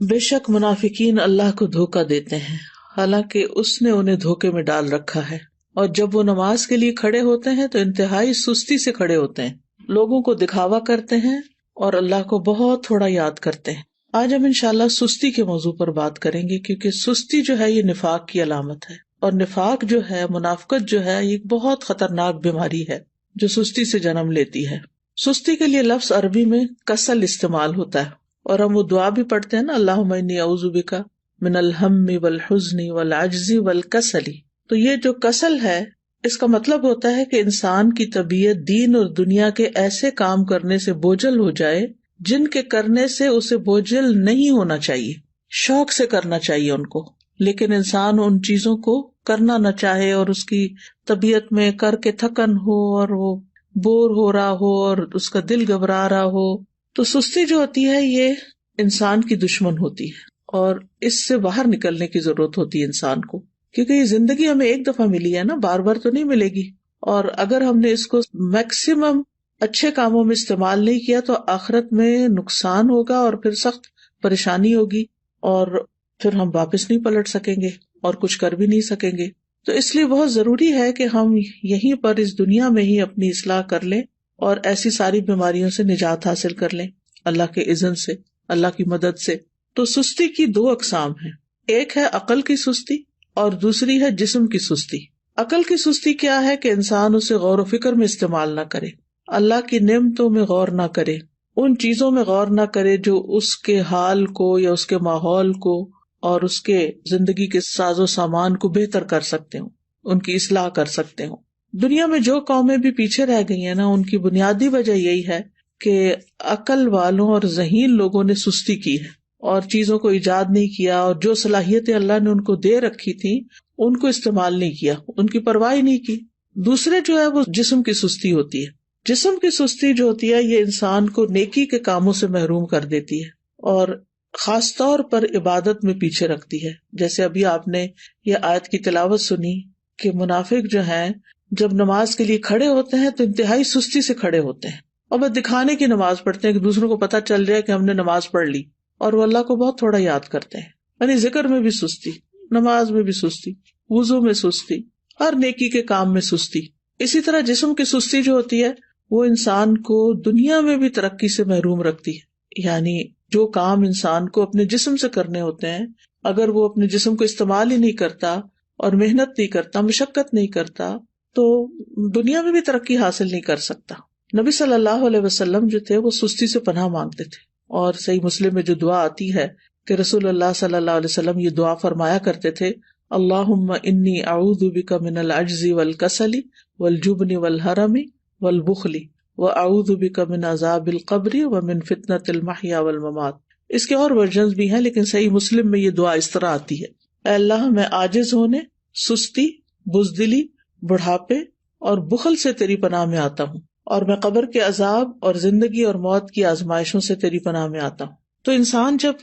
بے شک منافقین اللہ کو دھوکہ دیتے ہیں حالانکہ اس نے انہیں دھوکے میں ڈال رکھا ہے، اور جب وہ نماز کے لیے کھڑے ہوتے ہیں تو انتہائی سستی سے کھڑے ہوتے ہیں، لوگوں کو دکھاوا کرتے ہیں اور اللہ کو بہت تھوڑا یاد کرتے ہیں۔ آج ہم انشاءاللہ سستی کے موضوع پر بات کریں گے، کیونکہ سستی جو ہے یہ نفاق کی علامت ہے، اور نفاق جو ہے، منافقت جو ہے، یہ ایک بہت خطرناک بیماری ہے جو سستی سے جنم لیتی ہے۔ سستی کے لیے لفظ عربی میں کسل استعمال ہوتا ہے، اور ہم وہ دعا بھی پڑھتے ہیں نا، اللہم انی اعوذ بک من الہم والحزن والعجز والکسل۔ تو یہ جو کسل ہے، اس کا مطلب ہوتا ہے کہ انسان کی طبیعت دین اور دنیا کے ایسے کام کرنے سے بوجھل ہو جائے جن کے کرنے سے اسے بوجھل نہیں ہونا چاہیے، شوق سے کرنا چاہیے ان کو، لیکن انسان ان چیزوں کو کرنا نہ چاہے اور اس کی طبیعت میں کر کے تھکن ہو اور وہ بور ہو رہا ہو اور اس کا دل گھبرا رہا ہو۔ تو سستی جو ہوتی ہے یہ انسان کی دشمن ہوتی ہے، اور اس سے باہر نکلنے کی ضرورت ہوتی ہے انسان کو، کیونکہ یہ زندگی ہمیں ایک دفعہ ملی ہے نا، بار بار تو نہیں ملے گی، اور اگر ہم نے اس کو میکسیمم اچھے کاموں میں استعمال نہیں کیا تو آخرت میں نقصان ہوگا اور پھر سخت پریشانی ہوگی، اور پھر ہم واپس نہیں پلٹ سکیں گے اور کچھ کر بھی نہیں سکیں گے۔ تو اس لیے بہت ضروری ہے کہ ہم یہیں پر اس دنیا میں ہی اپنی اصلاح کر لیں اور ایسی ساری بیماریوں سے نجات حاصل کر لیں اللہ کے اذن سے، اللہ کی مدد سے۔ تو سستی کی دو اقسام ہیں، ایک ہے عقل کی سستی اور دوسری ہے جسم کی سستی۔ عقل کی سستی کیا ہے کہ انسان اسے غور و فکر میں استعمال نہ کرے، اللہ کی نعمتوں میں غور نہ کرے، ان چیزوں میں غور نہ کرے جو اس کے حال کو یا اس کے ماحول کو اور اس کے زندگی کے ساز و سامان کو بہتر کر سکتے ہوں، ان کی اصلاح کر سکتے ہوں۔ دنیا میں جو قومیں بھی پیچھے رہ گئی ہیں نا، ان کی بنیادی وجہ یہی ہے کہ عقل والوں اور ذہین لوگوں نے سستی کی ہے اور چیزوں کو ایجاد نہیں کیا، اور جو صلاحیتیں اللہ نے ان کو دے رکھی تھی ان کو استعمال نہیں کیا، ان کی پرواہ نہیں کی۔ دوسرے جو ہے وہ جسم کی سستی ہوتی ہے۔ جسم کی سستی جو ہوتی ہے یہ انسان کو نیکی کے کاموں سے محروم کر دیتی ہے اور خاص طور پر عبادت میں پیچھے رکھتی ہے۔ جیسے ابھی آپ نے یہ آیت کی تلاوت سنی کہ منافق جو ہیں جب نماز کے لیے کھڑے ہوتے ہیں تو انتہائی سستی سے کھڑے ہوتے ہیں، اور بس دکھانے کی نماز پڑھتے ہیں کہ دوسروں کو پتہ چل جائے کہ ہم نے نماز پڑھ لی، اور وہ اللہ کو بہت تھوڑا یاد کرتے ہیں۔ یعنی ذکر میں بھی سستی، نماز میں بھی سستی، وضو میں سستی، ہر نیکی کے کام میں سستی۔ اسی طرح جسم کی سستی جو ہوتی ہے وہ انسان کو دنیا میں بھی ترقی سے محروم رکھتی ہے۔ یعنی جو کام انسان کو اپنے جسم سے کرنے ہوتے ہیں، اگر وہ اپنے جسم کو استعمال ہی نہیں کرتا اور محنت نہیں کرتا، مشقت نہیں کرتا، تو دنیا میں بھی ترقی حاصل نہیں کر سکتا۔ نبی صلی اللہ علیہ وسلم جو تھے وہ سستی سے پناہ مانگتے تھے، اور صحیح مسلم میں جو دعا آتی ہے کہ رسول اللہ صلی اللہ علیہ وسلم یہ دعا فرمایا کرتے تھے، اللہم انی اعوذ بک من العجز والکسل والجبن والحرم والبخل واعوذ بک من عذاب القبر ومن فتنۃ المحیا والممات۔ اس کے اور ورژنز بھی ہیں، لیکن صحیح مسلم میں یہ دعا اس طرح آتی ہے، اے اللہ میں عاجز ہونے، سستی، بزدلی، بڑھاپے اور بخل سے تیری پناہ میں آتا ہوں، اور میں قبر کے عذاب اور زندگی اور موت کی آزمائشوں سے تیری پناہ میں آتا ہوں۔ تو انسان جب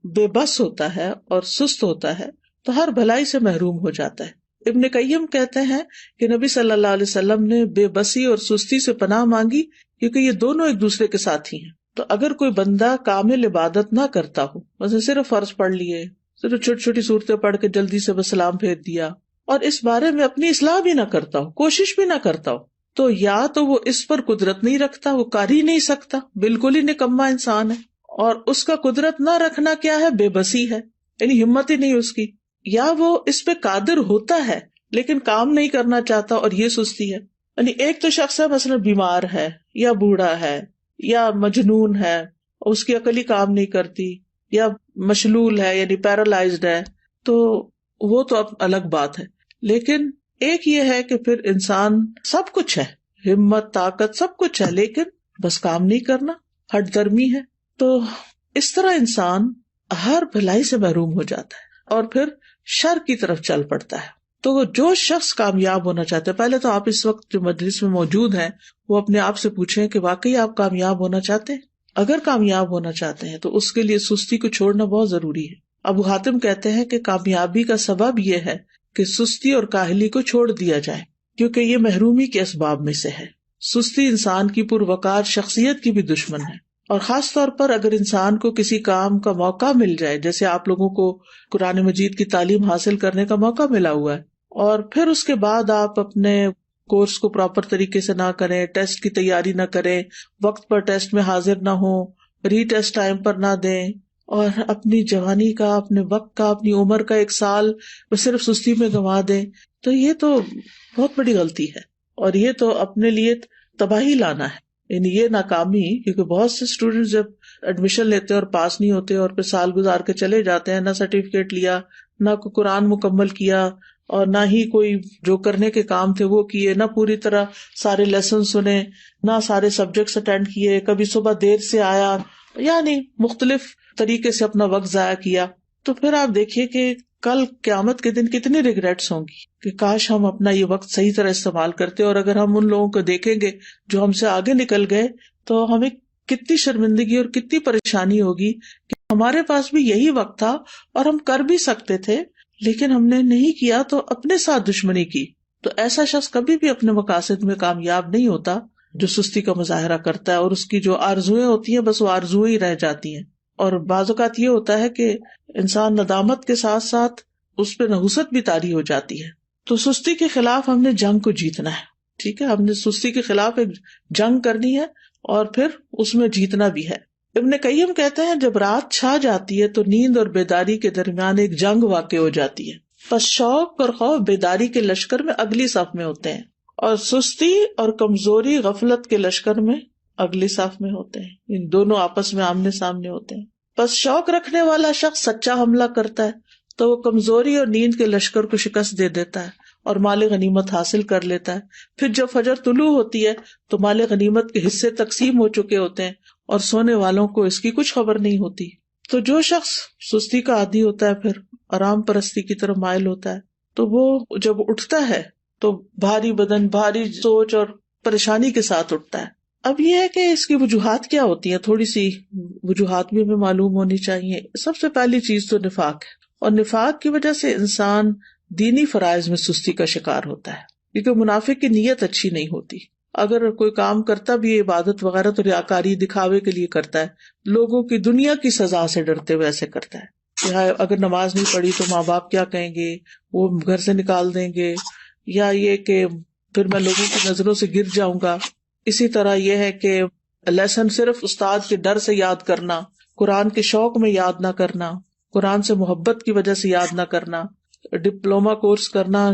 بے بس ہوتا ہے اور سست ہوتا ہے تو ہر بھلائی سے محروم ہو جاتا ہے۔ ابن قیم کہتے ہیں کہ نبی صلی اللہ علیہ وسلم نے بے بسی اور سستی سے پناہ مانگی کیونکہ یہ دونوں ایک دوسرے کے ساتھی ہیں۔ تو اگر کوئی بندہ کامل عبادت نہ کرتا ہو، مثلا صرف فرض پڑھ لیے، صرف چھوٹی چھوٹی صورتیں پڑھ کے جلدی سے بس سلام پھیر دیا، اور اس بارے میں اپنی اصلاح بھی نہ کرتا ہو، کوشش بھی نہ کرتا ہو، تو یا تو وہ اس پر قدرت نہیں رکھتا، وہ کر ہی نہیں سکتا، بالکل ہی نکما انسان ہے، اور اس کا قدرت نہ رکھنا کیا ہے؟ بے بسی ہے، یعنی ہمت ہی نہیں اس کی، یا وہ اس پہ قادر ہوتا ہے لیکن کام نہیں کرنا چاہتا، اور یہ سستی ہے۔ یعنی ایک تو شخص ہے مثلا بیمار ہے یا بوڑھا ہے یا مجنون ہے، اور اس کی عقل ہی کام نہیں کرتی، یا مشلول ہے یعنی پیرالائزڈ ہے، تو وہ تو اب الگ بات ہے۔ لیکن ایک یہ ہے کہ پھر انسان سب کچھ ہے، ہمت، طاقت، سب کچھ ہے، لیکن بس کام نہیں کرنا، ہٹ درمی ہے، تو اس طرح انسان ہر بھلائی سے محروم ہو جاتا ہے اور پھر شر کی طرف چل پڑتا ہے۔ تو جو شخص کامیاب ہونا چاہتا ہے، پہلے تو آپ اس وقت جو مجلس میں موجود ہیں وہ اپنے آپ سے پوچھیں کہ واقعی آپ کامیاب ہونا چاہتے ہیں؟ اگر کامیاب ہونا چاہتے ہیں تو اس کے لیے سستی کو چھوڑنا بہت ضروری ہے۔ ابو حاتم کہتے ہیں کہ کامیابی کا سبب یہ ہے کہ سستی اور کاہلی کو چھوڑ دیا جائے، کیونکہ یہ محرومی کے اسباب میں سے ہے۔ سستی انسان کی پروقار شخصیت کی بھی دشمن ہے، اور خاص طور پر اگر انسان کو کسی کام کا موقع مل جائے، جیسے آپ لوگوں کو قرآن مجید کی تعلیم حاصل کرنے کا موقع ملا ہوا ہے، اور پھر اس کے بعد آپ اپنے کورس کو پراپر طریقے سے نہ کریں، ٹیسٹ کی تیاری نہ کریں، وقت پر ٹیسٹ میں حاضر نہ ہوں، ری ٹیسٹ ٹائم پر نہ دیں، اور اپنی جوانی کا، اپنے وقت کا، اپنی عمر کا 1 سال صرف سستی میں گنوا دیں، تو یہ تو بہت بڑی غلطی ہے، اور یہ تو اپنے لیے تباہی لانا ہے، یعنی یہ ناکامی. کیونکہ بہت سے اسٹوڈینٹ جب ایڈمیشن لیتے اور پاس نہیں ہوتے اور پھر سال گزار کے چلے جاتے ہیں، نہ سرٹیفکیٹ لیا، نہ کوئی قرآن مکمل کیا، اور نہ ہی کوئی جو کرنے کے کام تھے وہ کیے، نہ پوری طرح سارے لیسن سنے، نہ سارے سبجیکٹس اٹینڈ کیے، کبھی صبح دیر سے آیا، یعنی مختلف طریقے سے اپنا وقت ضائع کیا. تو پھر آپ دیکھیے کہ کل قیامت کے دن کتنی ریگریٹس ہوں گی کہ کاش ہم اپنا یہ وقت صحیح طرح استعمال کرتے. اور اگر ہم ان لوگوں کو دیکھیں گے جو ہم سے آگے نکل گئے تو ہمیں کتنی شرمندگی اور کتنی پریشانی ہوگی کہ ہمارے پاس بھی یہی وقت تھا اور ہم کر بھی سکتے تھے، لیکن ہم نے نہیں کیا تو اپنے ساتھ دشمنی کی. تو ایسا شخص کبھی بھی اپنے مقاصد میں کامیاب نہیں ہوتا جو سستی کا مظاہرہ کرتا ہے، اور اس کی جو آرزویں ہوتی ہیں بس وہ آرزویں ہی رہ جاتی ہیں. اور بعض اوقات یہ ہوتا ہے کہ انسان ندامت کے ساتھ ساتھ اس پہ نحوست بھی طاری ہو جاتی ہے. تو سستی کے خلاف ہم نے جنگ کو جیتنا ہے. ٹھیک ہے، ہم نے سستی کے خلاف ایک جنگ کرنی ہے اور پھر اس میں جیتنا بھی ہے. ابن قیم کہتے ہیں جب رات چھا جاتی ہے تو نیند اور بیداری کے درمیان ایک جنگ واقع ہو جاتی ہے. پس شوق اور خوف بیداری کے لشکر میں اگلی صف میں ہوتے ہیں، اور سستی اور کمزوری غفلت کے لشکر میں اگلی صف میں ہوتے ہیں. ان دونوں آپس میں آمنے سامنے ہوتے ہیں. پس شوق رکھنے والا شخص سچا حملہ کرتا ہے تو وہ کمزوری اور نیند کے لشکر کو شکست دے دیتا ہے اور مال غنیمت حاصل کر لیتا ہے. پھر جب فجر طلوع ہوتی ہے تو مال غنیمت کے حصے تقسیم ہو چکے ہوتے ہیں اور سونے والوں کو اس کی کچھ خبر نہیں ہوتی. تو جو شخص سستی کا عادی ہوتا ہے پھر آرام پرستی کی طرف مائل ہوتا ہے تو وہ جب اٹھتا ہے تو بھاری بدن، بھاری سوچ اور پریشانی کے ساتھ اٹھتا ہے. اب یہ ہے کہ اس کی وجوہات کیا ہوتی ہیں، تھوڑی سی وجوہات بھی ہمیں معلوم ہونی چاہیے. سب سے پہلی چیز تو نفاق ہے، اور نفاق کی وجہ سے انسان دینی فرائض میں سستی کا شکار ہوتا ہے، کیونکہ منافق کی نیت اچھی نہیں ہوتی. اگر کوئی کام کرتا بھی ہے عبادت وغیرہ تو ریاکاری دکھاوے کے لیے کرتا ہے، لوگوں کی دنیا کی سزا سے ڈرتے ہوئے ایسے کرتا ہے. اگر نماز نہیں پڑھی تو ماں باپ کیا کہیں گے، وہ گھر سے نکال دیں گے، یا یہ کہ پھر میں لوگوں کی نظروں سے گر جاؤں گا. اسی طرح یہ ہے کہ لیسن صرف استاد کے ڈر سے یاد کرنا، قرآن کے شوق میں یاد نہ کرنا، قرآن سے محبت کی وجہ سے یاد نہ کرنا، ڈپلوما کورس کرنا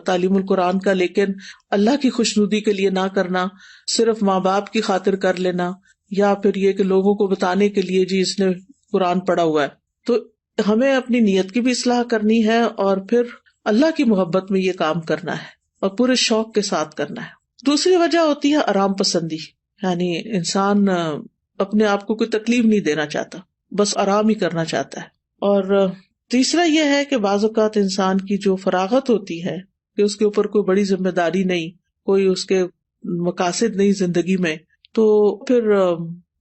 تعلیم القرآن کا لیکن اللہ کی خوشنودی کے لیے نہ کرنا، صرف ماں باپ کی خاطر کر لینا، یا پھر یہ کہ لوگوں کو بتانے کے لیے جی اس نے قرآن پڑھا ہوا ہے. تو ہمیں اپنی نیت کی بھی اصلاح کرنی ہے اور پھر اللہ کی محبت میں یہ کام کرنا ہے اور پورے شوق کے ساتھ کرنا ہے. دوسری وجہ ہوتی ہے آرام پسندی، یعنی انسان اپنے آپ کو کوئی تکلیف نہیں دینا چاہتا، بس آرام ہی کرنا چاہتا ہے. اور تیسرا یہ ہے کہ بعض اوقات انسان کی جو فراغت ہوتی ہے کہ اس کے اوپر کوئی بڑی ذمہ داری نہیں، کوئی اس کے مقاصد نہیں زندگی میں، تو پھر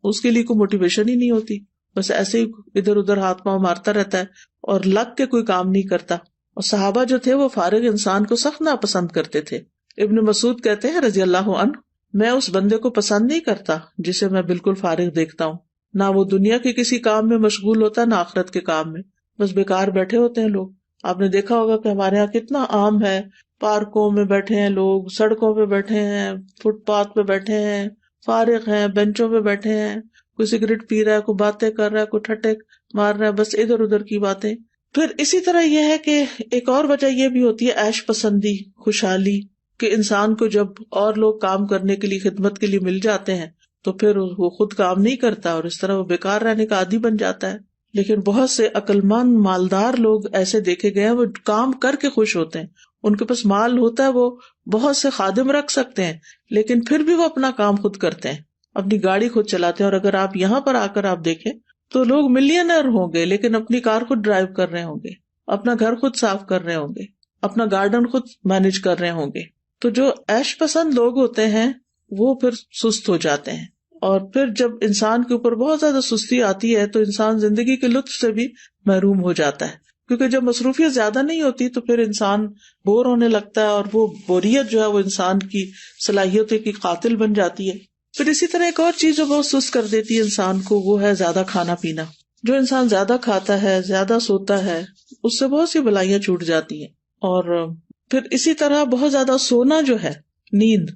اس کے لیے کوئی موٹیویشن ہی نہیں ہوتی، بس ایسے ہی ادھر ادھر ہاتھ پاؤں مارتا رہتا ہے اور لگ کے کوئی کام نہیں کرتا. اور صحابہ جو تھے وہ فارغ انسان کو سخت ناپسند کرتے تھے. ابن مسعود کہتے ہیں رضی اللہ عنہ، میں اس بندے کو پسند نہیں کرتا جسے میں بالکل فارغ دیکھتا ہوں، نہ وہ دنیا کے کسی کام میں مشغول ہوتا نہ آخرت کے کام میں، بس بیکار بیٹھے ہوتے ہیں لوگ. آپ نے دیکھا ہوگا کہ ہمارے یہاں کتنا عام ہے، پارکوں میں بیٹھے ہیں لوگ، سڑکوں پہ بیٹھے ہیں، فٹ پاتھ پہ بیٹھے ہیں، فارغ ہیں، بینچوں پہ بیٹھے ہیں، کوئی سگریٹ پی رہا ہے، کوئی باتیں کر رہا ہے، کوئی ٹھٹے مار رہا ہے، بس ادھر ادھر کی باتیں. پھر اسی طرح یہ ہے کہ ایک اور وجہ یہ بھی ہوتی ہے عیش پسندی، خوشحالی، کہ انسان کو جب اور لوگ کام کرنے کے لیے، خدمت کے لیے مل جاتے ہیں تو پھر وہ خود کام نہیں کرتا اور اس طرح وہ بیکار رہنے کا عادی بن جاتا ہے. لیکن بہت سے عقل مند مالدار لوگ ایسے دیکھے گئے ہیں، وہ کام کر کے خوش ہوتے ہیں، ان کے پاس مال ہوتا ہے، وہ بہت سے خادم رکھ سکتے ہیں لیکن پھر بھی وہ اپنا کام خود کرتے ہیں، اپنی گاڑی خود چلاتے ہیں. اور اگر آپ یہاں پر آ کر آپ دیکھیں تو لوگ ملینئر ہوں گے لیکن اپنی کار خود ڈرائیو کر رہے ہوں گے، اپنا گھر خود صاف کر رہے ہوں گے، اپنا گارڈن خود مینج کر رہے ہوں گے. تو جو عیش پسند لوگ ہوتے ہیں وہ پھر سست ہو جاتے ہیں، اور پھر جب انسان کے اوپر بہت زیادہ سستی آتی ہے تو انسان زندگی کے لطف سے بھی محروم ہو جاتا ہے، کیونکہ جب مصروفیت زیادہ نہیں ہوتی تو پھر انسان بور ہونے لگتا ہے، اور وہ بوریت جو ہے وہ انسان کی صلاحیتوں کی قاتل بن جاتی ہے. پھر اسی طرح ایک اور چیز جو بہت سست کر دیتی ہے انسان کو، وہ ہے زیادہ کھانا پینا. جو انسان زیادہ کھاتا ہے، زیادہ سوتا ہے، اس سے بہت سی بلائیاں چھوٹ جاتی ہیں. اور پھر اسی طرح بہت زیادہ سونا جو ہے، نیند،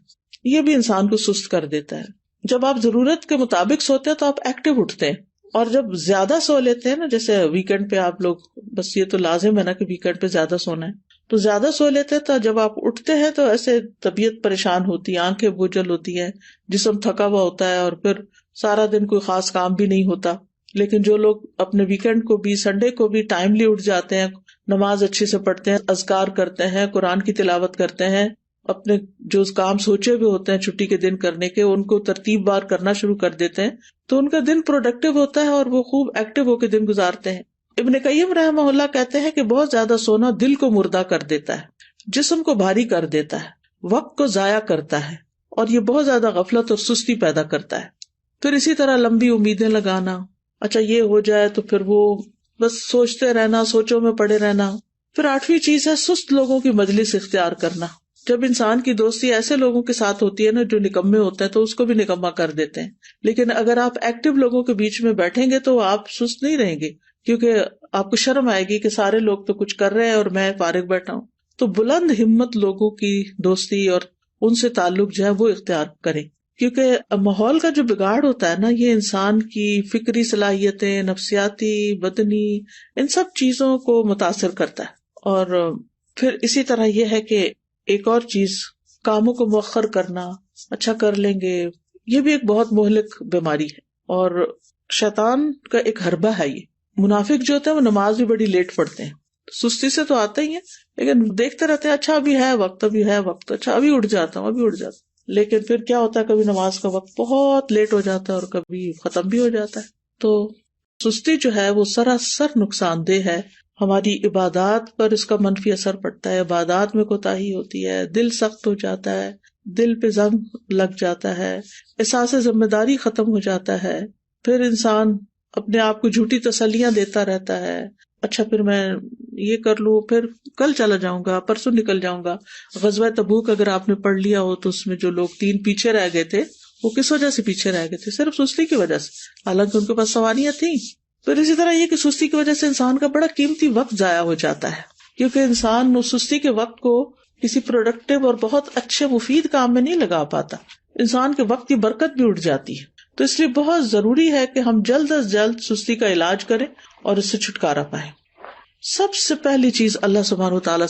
یہ بھی انسان کو سست کر دیتا ہے. جب آپ ضرورت کے مطابق سوتے ہیں تو آپ ایکٹیو اٹھتے ہیں، اور جب زیادہ سو لیتے ہیں نا، جیسے ویکینڈ پہ آپ لوگ، بس یہ تو لازم ہے نا کہ ویکینڈ پہ زیادہ سونا ہے، تو زیادہ سو لیتے ہیں تو جب آپ اٹھتے ہیں تو ایسے طبیعت پریشان ہوتی ہے، آنکھیں بوجھل ہوتی ہیں، جسم تھکا ہوا ہوتا ہے، اور پھر سارا دن کوئی خاص کام بھی نہیں ہوتا. لیکن جو لوگ اپنے ویکینڈ کو بھی، سنڈے کو بھی ٹائملی اٹھ جاتے ہیں، نماز اچھے سے پڑھتے ہیں، اذکار کرتے ہیں، قرآن کی تلاوت کرتے ہیں، اپنے جو کام سوچے ہوئے ہوتے ہیں چھٹی کے دن کرنے کے، ان کو ترتیب بار کرنا شروع کر دیتے ہیں، تو ان کا دن پروڈکٹیو ہوتا ہے اور وہ خوب ایکٹیو ہو کے دن گزارتے ہیں. ابن قیم رحمہ اللہ کہتے ہیں کہ بہت زیادہ سونا دل کو مردہ کر دیتا ہے، جسم کو بھاری کر دیتا ہے، وقت کو ضائع کرتا ہے، اور یہ بہت زیادہ غفلت اور سستی پیدا کرتا ہے. پھر اسی طرح لمبی امیدیں لگانا، اچھا یہ ہو جائے تو پھر وہ بس سوچتے رہنا، سوچوں میں پڑے رہنا. پھر 8ویں چیز ہے سست لوگوں کی مجلس اختیار کرنا. جب انسان کی دوستی ایسے لوگوں کے ساتھ ہوتی ہے نا جو نکمے ہوتے ہیں، تو اس کو بھی نکما کر دیتے ہیں. لیکن اگر آپ ایکٹیو لوگوں کے بیچ میں بیٹھیں گے تو آپ سست نہیں رہیں گے، کیونکہ آپ کو شرم آئے گی کہ سارے لوگ تو کچھ کر رہے ہیں اور میں فارغ بیٹھا ہوں. تو بلند ہمت لوگوں کی دوستی اور ان سے تعلق جو ہے وہ اختیار کریں، کیونکہ ماحول کا جو بگاڑ ہوتا ہے نا، یہ انسان کی فکری صلاحیتیں، نفسیاتی، بدنی، ان سب چیزوں کو متاثر کرتا ہے. اور پھر اسی طرح یہ ہے کہ ایک اور چیز، کاموں کو مؤخر کرنا، اچھا کر لیں گے، یہ بھی ایک بہت مہلک بیماری ہے، اور شیطان کا ایک حربہ ہے یہ. منافق جو ہوتے ہیں وہ نماز بھی بڑی لیٹ پڑھتے ہیں، سستی سے تو آتے ہی ہیں، لیکن دیکھتے رہتے ہیں اچھا ابھی ہے وقت، ابھی ہے وقت، اچھا ابھی اٹھ جاتا ہوں، ابھی اٹھ جاتا ہوں. لیکن پھر کیا ہوتا ہے، کبھی نماز کا وقت بہت لیٹ ہو جاتا ہے اور کبھی ختم بھی ہو جاتا ہے. تو سستی جو ہے وہ سراسر نقصان دہ ہے. ہماری عبادات پر اس کا منفی اثر پڑتا ہے، عبادات میں کوتاہی ہوتی ہے، دل سخت ہو جاتا ہے، دل پہ زنگ لگ جاتا ہے، احساس ذمہ داری ختم ہو جاتا ہے. پھر انسان اپنے آپ کو جھوٹی تسلیاں دیتا رہتا ہے، اچھا پھر میں یہ کر لوں، پھر کل چلا جاؤں گا، پرسوں نکل جاؤں گا. غزوہ تبوک اگر آپ نے پڑھ لیا ہو تو اس میں جو لوگ 3 پیچھے رہ گئے تھے، وہ کس وجہ سے پیچھے رہ گئے تھے؟ صرف سستی کی وجہ سے، حالانکہ ان کے پاس سواریاں تھیں. پھر اسی طرح یہ کہ سستی کی وجہ سے انسان کا بڑا قیمتی وقت ضائع ہو جاتا ہے، کیونکہ انسان اس سستی کے وقت کو کسی پروڈکٹیو اور بہت اچھے مفید کام میں نہیں لگا پاتا، انسان کے وقت کی برکت بھی اٹھ جاتی ہے. تو اس لیے بہت ضروری ہے کہ ہم جلد از جلد سستی کا علاج کریں اور اس سے چھٹکارا پائیں. سب سے پہلی چیز اللہ سبحانہ وتعالیٰ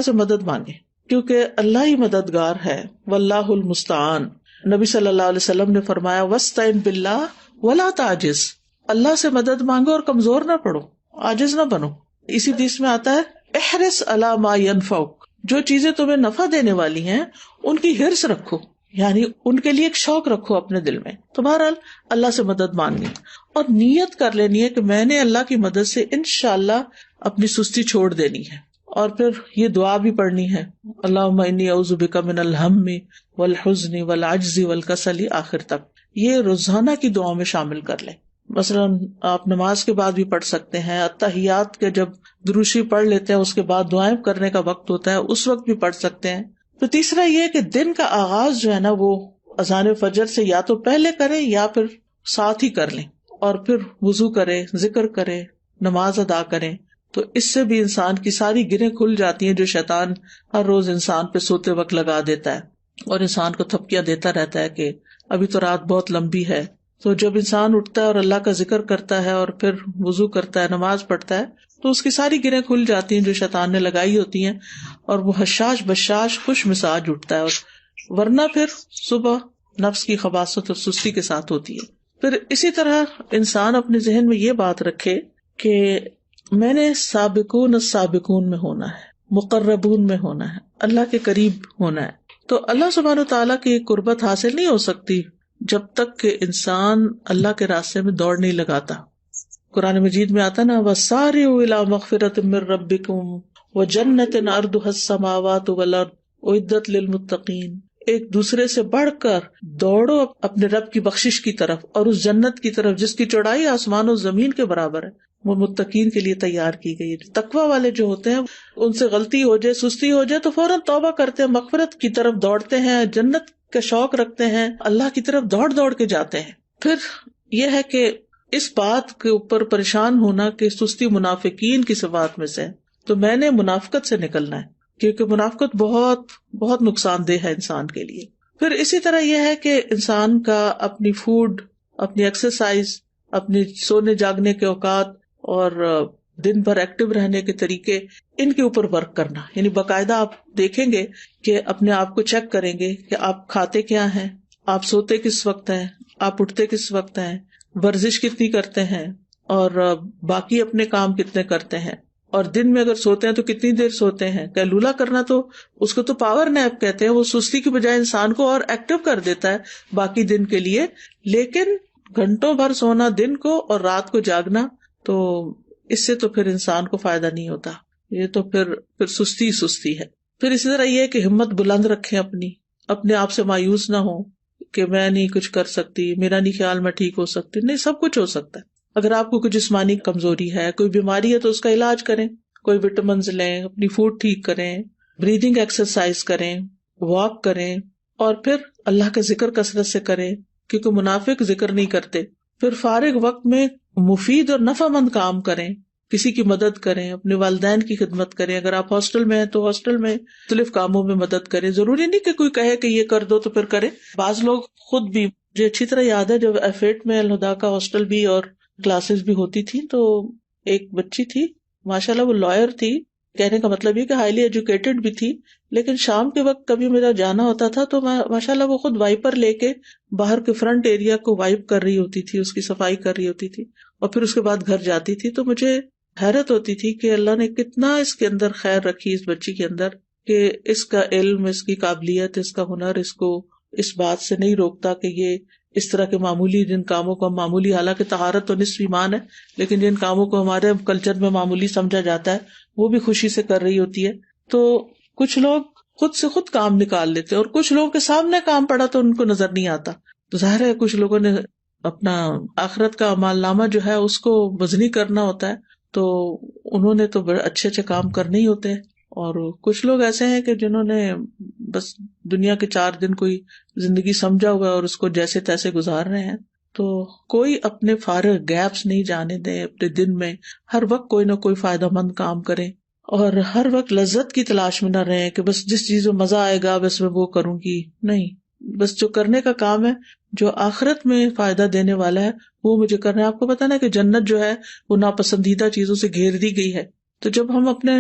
سے مدد مانگے، کیونکہ اللہ ہی مددگار ہے. واللہ المستعان. نبی صلی اللہ علیہ وسلم نے فرمایا وَاسْتَعِن بِاللَّهِ وَلَا تَعْجِزْ. اللہ سے مدد مانگو اور کمزور نہ پڑو، عاجز نہ بنو. اسی حدیث میں آتا ہے احرص علی ما ينفعک. جو چیزیں تمہیں نفع دینے والی ہیں ان کی حرص رکھو، یعنی ان کے لیے ایک شوق رکھو اپنے دل میں. تو بہرحال اللہ سے مدد مانگنی اور نیت کر لینی ہے کہ میں نے اللہ کی مدد سے انشاءاللہ اپنی سستی چھوڑ دینی ہے. اور پھر یہ دعا بھی پڑھنی ہے، اللہم انی اعوذ بک من الہم والحزن والعجز والکسل، آخر تک. یہ روزانہ کی دعاؤں میں شامل کر لیں. مثلاً آپ نماز کے بعد بھی پڑھ سکتے ہیں، اتحیات کے جب دروشی پڑھ لیتے ہیں اس کے بعد دعائیں کرنے کا وقت ہوتا ہے اس وقت بھی پڑھ سکتے ہیں. تو تیسرا یہ کہ دن کا آغاز جو ہے نا وہ اذان فجر سے یا تو پہلے کریں یا پھر ساتھ ہی کر لیں، اور پھر وضو کریں، ذکر کریں، نماز ادا کریں. تو اس سے بھی انسان کی ساری گرہیں کھل جاتی ہیں جو شیطان ہر روز انسان پہ سوتے وقت لگا دیتا ہے اور انسان کو تھپکیاں دیتا رہتا ہے کہ ابھی تو رات بہت لمبی ہے. تو جب انسان اٹھتا ہے اور اللہ کا ذکر کرتا ہے اور پھر وضو کرتا ہے، نماز پڑھتا ہے، تو اس کی ساری گرہیں کھل جاتی ہیں جو شیطان نے لگائی ہوتی ہیں، اور وہ حشاش بشاش خوش مزاج اٹھتا ہے. اور ورنہ پھر صبح نفس کی خباثت اور سستی کے ساتھ ہوتی ہے. پھر اسی طرح انسان اپنے ذہن میں یہ بات رکھے کہ میں نے سابقون السابقون میں ہونا ہے، مقربون میں ہونا ہے، اللہ کے قریب ہونا ہے. تو اللہ سبحانہ وتعالیٰ کی قربت حاصل نہیں ہو سکتی جب تک کہ انسان اللہ کے راستے میں دوڑ نہیں لگاتا. قرآن مجید میں آتا نا وَسَارِعُوا إِلَىٰ مَغْفِرَةٍ مِّن رَّبِّكُمْ وَجَنَّةٍ عَرْضُهَا السَّمَاوَاتُ وَالْأَرْضُ أُعِدَّتْ لِلْمُتَّقِينَ. ایک دوسرے سے بڑھ کر دوڑو اپنے رب کی بخشش کی طرف اور اس جنت کی طرف جس کی چوڑائی آسمان و زمین کے برابر ہے. وہ متقین کے لیے تیار کی گئی ہے۔ تقوی والے جو ہوتے ہیں ان سے غلطی ہو جائے، سستی ہو جائے تو فوراً توبہ کرتے ہیں، مغفرت کی طرف دوڑتے ہیں، جنت کا شوق رکھتے ہیں، اللہ کی طرف دوڑ دوڑ کے جاتے ہیں۔ پھر یہ ہے کہ اس بات کے اوپر پریشان ہونا کہ سستی منافقین کی صفات میں سے ہے، تو میں نے منافقت سے نکلنا ہے، کیونکہ منافقت بہت بہت نقصان دہ ہے انسان کے لیے۔ پھر اسی طرح یہ ہے کہ انسان کا اپنی فوڈ، اپنی ایکسرسائز، اپنی سونے جاگنے کے اوقات اور دن بھر ایکٹیو رہنے کے طریقے، ان کے اوپر ورک کرنا، یعنی باقاعدہ آپ دیکھیں گے کہ اپنے آپ کو چیک کریں گے کہ آپ کھاتے کیا ہیں، آپ سوتے کس وقت ہیں، آپ اٹھتے کس وقت ہیں، ورزش کتنی کرتے ہیں، اور باقی اپنے کام کتنے کرتے ہیں، اور دن میں اگر سوتے ہیں تو کتنی دیر سوتے ہیں۔ قیلولہ کرنا تو اس کو تو پاور نیپ کہتے ہیں، وہ سستی کی بجائے انسان کو اور ایکٹیو کر دیتا ہے باقی دن کے لیے، لیکن گھنٹوں بھر سونا دن کو اور رات کو جاگنا، تو اس سے تو پھر انسان کو فائدہ نہیں ہوتا، یہ تو پھر سستی ہے۔ پھر اسی طرح یہ کہ ہمت بلند رکھیں، اپنے آپ سے مایوس نہ ہو کہ میں نہیں کچھ کر سکتی، میرا نہیں خیال میں ٹھیک ہو سکتی، نہیں، سب کچھ ہو سکتا ہے۔ اگر آپ کو کوئی جسمانی کمزوری ہے، کوئی بیماری ہے تو اس کا علاج کریں، کوئی وٹامنز لیں، اپنی فوڈ ٹھیک کریں، بریدنگ ایکسرسائز کریں، واک کریں، اور پھر اللہ کا ذکر کثرت سے کریں، کیونکہ منافق ذکر نہیں کرتے۔ پھر فارغ وقت میں مفید اور نفع مند کام کریں، کسی کی مدد کریں، اپنے والدین کی خدمت کریں، اگر آپ ہاسٹل میں ہیں تو ہاسٹل میں مختلف کاموں میں مدد کریں، ضروری نہیں کہ کوئی کہے کہ یہ کر دو تو پھر کریں، بعض لوگ خود بھی۔ مجھے اچھی طرح یاد ہے جب F8 میں الہدا کا ہاسٹل بھی اور کلاسز بھی ہوتی تھی، تو ایک بچی تھی، ماشاءاللہ وہ لائر تھی، کہنے کا مطلب یہ کہ ہائیلی ایجوکیٹڈ بھی تھی، لیکن شام کے وقت کبھی میرا جانا ہوتا تھا تو ماشاءاللہ وہ خود وائپر لے کے باہر کے فرنٹ ایریا کو وائپ کر رہی ہوتی تھی، اس کی صفائی کر رہی ہوتی تھی، اور پھر اس کے بعد گھر جاتی تھی۔ تو مجھے حیرت ہوتی تھی کہ اللہ نے کتنا اس کے اندر خیر رکھی، اس بچی کے اندر، کہ اس کا علم، اس کی قابلیت، اس کا ہنر اس کو اس بات سے نہیں روکتا کہ یہ اس طرح کے معمولی جن کاموں کو ہم معمولی، حالانکہ طہارت تو نصف ایمان ہے، لیکن جن کاموں کو ہمارے کلچر میں معمولی سمجھا جاتا ہے وہ بھی خوشی سے کر رہی ہوتی ہے۔ تو کچھ لوگ خود سے خود کام نکال لیتے اور کچھ لوگوں کے سامنے کام پڑا تو ان کو نظر نہیں آتا، تو ظاہر ہے کچھ لوگوں نے اپنا آخرت کا اعمال نامہ جو ہے اس کو وزنی کرنا ہوتا ہے، تو انہوں نے تو بڑے اچھے اچھے کام کرنے ہی ہوتے ہیں، اور کچھ لوگ ایسے ہیں کہ جنہوں نے بس دنیا کے 4 دن کوئی زندگی سمجھا ہوا ہے اور اس کو جیسے تیسے گزار رہے ہیں۔ تو کوئی اپنے فارغ گیپس نہیں جانے دیں، اپنے دن میں ہر وقت کوئی نہ کوئی فائدہ مند کام کریں، اور ہر وقت لذت کی تلاش میں نہ رہیں کہ بس جس چیز میں مزہ آئے گا بس میں وہ کروں گی، نہیں، بس جو کرنے کا کام ہے، جو آخرت میں فائدہ دینے والا ہے وہ مجھے کرنا ہے۔ آپ کو پتا نا کہ جنت جو ہے وہ ناپسندیدہ چیزوں سے گھیر دی گئی ہے، تو جب ہم اپنے